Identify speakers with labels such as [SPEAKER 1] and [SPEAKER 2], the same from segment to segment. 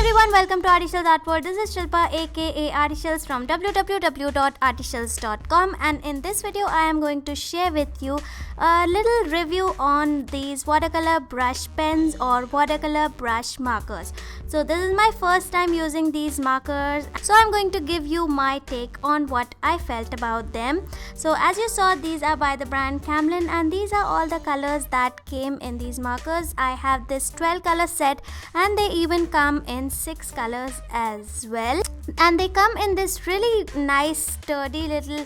[SPEAKER 1] everyone, welcome to ARTYSHILS Art World. This is Shilpa aka ARTYSHILS from www.artyshils.com, and in this video I am going to share with you a little review on these watercolor brush pens or watercolor brush markers. So this is my first time using these markers, so I'm going to give you my take on what I felt about them. So as you saw, these are by the brand Camlin, and these are all the colors that came in these markers. I have this 12 color set, and they even come in 6 colors as well, and they come in this really nice sturdy little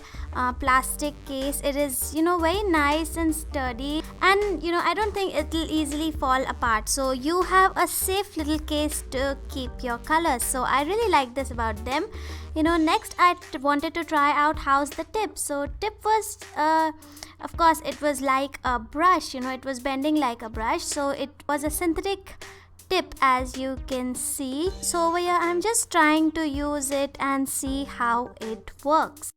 [SPEAKER 1] plastic case. It is very nice and sturdy, and I don't think it'll easily fall apart, so you have a safe little case to keep your colors. So I really like this about them. Next I wanted to try out how's the tip. So tip was of course it was like a brush, it was bending like a brush, so it was a synthetic tip, as you can see. So over here I'm just trying to use it and see how it works.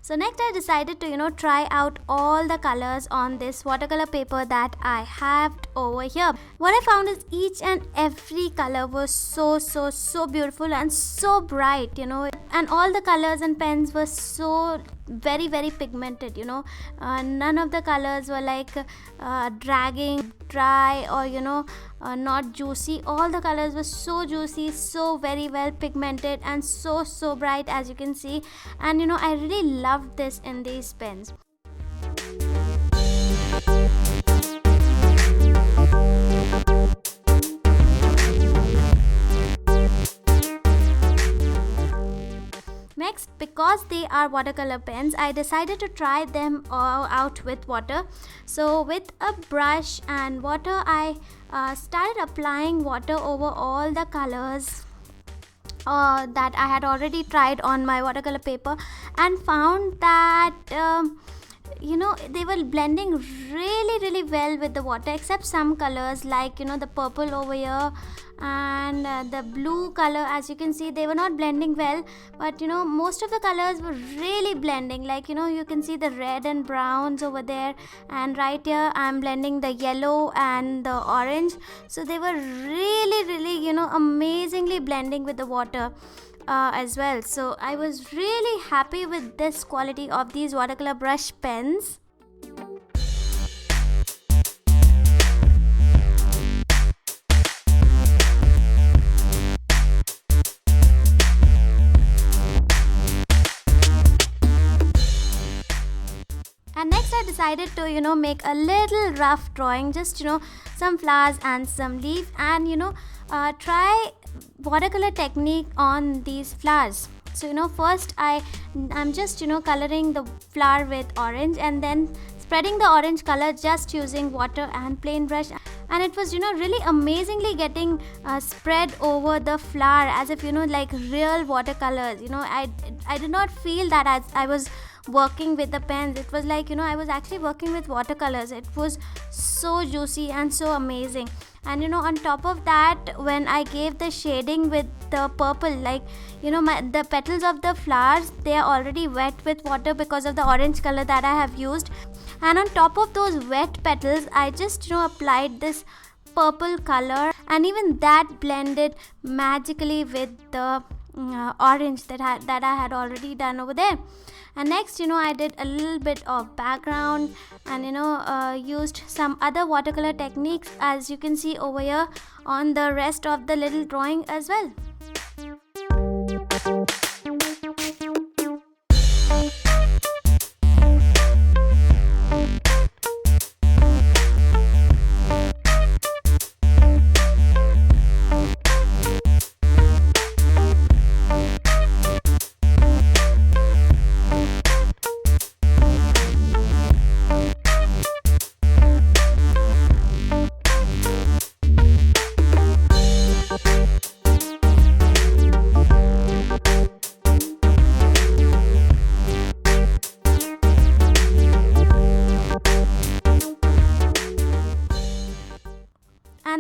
[SPEAKER 1] So next I decided to try out all the colors on this watercolor paper that I have over here. What I found is each and every color was so beautiful and so bright, and all the colors and pens were so very pigmented. None of the colors were like dragging, dry, or not juicy. All the colors were so juicy, so very well pigmented, and so bright, as you can see. And I really loved this in these pens. Next, because they are watercolor pens, I decided to try them out with water. So with a brush and water, I started applying water over all the colors that I had already tried on my watercolor paper, and found that they were blending really well with the water, except some colors like the purple over here and the blue color. As you can see, they were not blending well, but most of the colors were really blending. Like you can see the red and browns over there, and right here I'm blending the yellow and the orange. So they were really amazingly blending with the water as well. So I was really happy with this quality of these watercolor brush pens. And next I decided to make a little rough drawing, just some flowers and some leaf, and try watercolor technique on these flowers. So first I'm just coloring the flower with orange, and then spreading the orange color just using water and plain brush, and it was really amazingly getting spread over the flower, as if like real watercolors. I did not feel that as I was working with the pens. It was like I was actually working with watercolors. It was so juicy and so amazing. And on top of that, when I gave the shading with the purple, like the petals of the flowers, they are already wet with water because of the orange color that I have used, and on top of those wet petals I just applied this purple color, and even that blended magically with the orange that I had already done over there. And next I did a little bit of background, and used some other watercolor techniques, as you can see over here on the rest of the little drawing as well.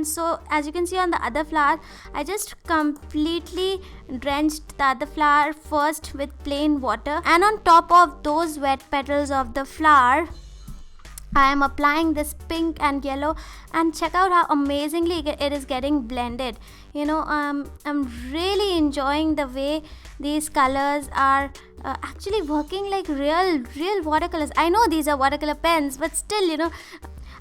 [SPEAKER 1] And so as you can see on the other flower, I just completely drenched the other flower first with plain water, and on top of those wet petals of the flower I am applying this pink and yellow, and check out how amazingly it is getting blended. I'm really enjoying the way these colors are actually working like real watercolors. I know these are watercolor pens, but still,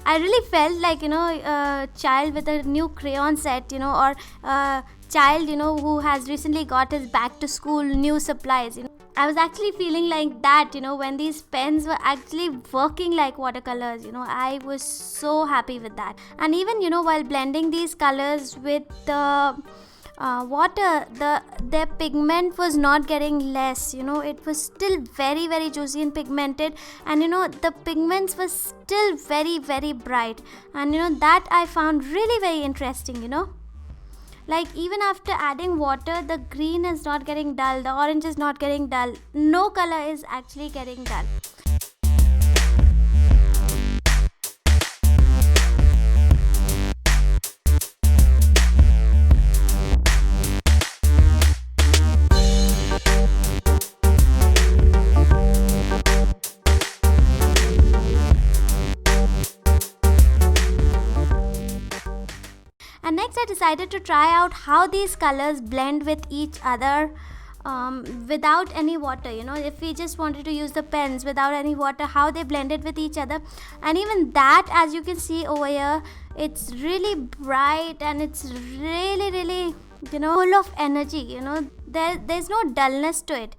[SPEAKER 1] I really felt like a child with a new crayon set, or a child who has recently got his back to school new supplies. I was actually feeling like that, when these pens were actually working like watercolors. I was so happy with that. And even, while blending these colors with the water, their pigment was not getting less. It was still very juicy and pigmented, and the pigments were still very bright, and that I found really very interesting. Like, even after adding water, the green is not getting dull, the orange is not getting dull, no color is actually getting dull. And next I decided to try out how these colors blend with each other without any water. If we just wanted to use the pens without any water, how they blended with each other. And even that, as you can see over here, it's really bright and it's really full of energy. There's no dullness to it.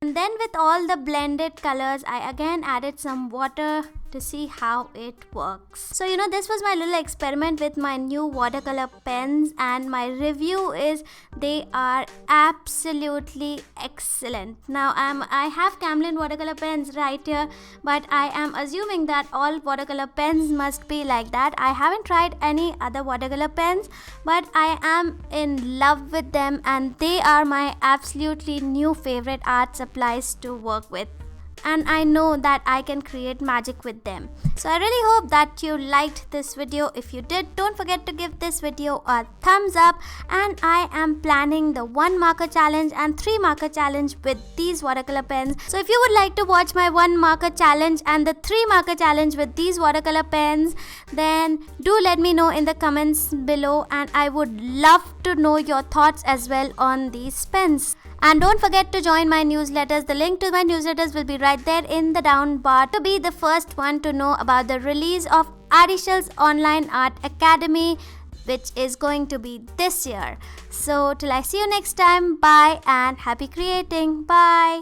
[SPEAKER 1] And then with all the blended colors, I again added some water to see how it works. So this was my little experiment with my new watercolor pens, and my review is they are absolutely excellent. Now I have Camlin watercolor pens right here, but I am assuming that all watercolor pens must be like that. I haven't tried any other watercolor pens, but I am in love with them, and they are my absolutely new favorite art supplies to work with. And I know that I can create magic with them. So I really hope that you liked this video. If you did, don't forget to give this video a thumbs up. And I am planning the 1 marker challenge and 3 marker challenge with these watercolor pens. So if you would like to watch my 1 marker challenge and the 3 marker challenge with these watercolor pens, then do let me know in the comments below, and I would love to know your thoughts as well on these pens. And don't forget to join my newsletters. The link to my newsletters will be right there in the down bar to be the first one to know about the release of ARTYSHILS Online Art Academy, which is going to be this year. So till I see you next time, bye and happy creating. Bye.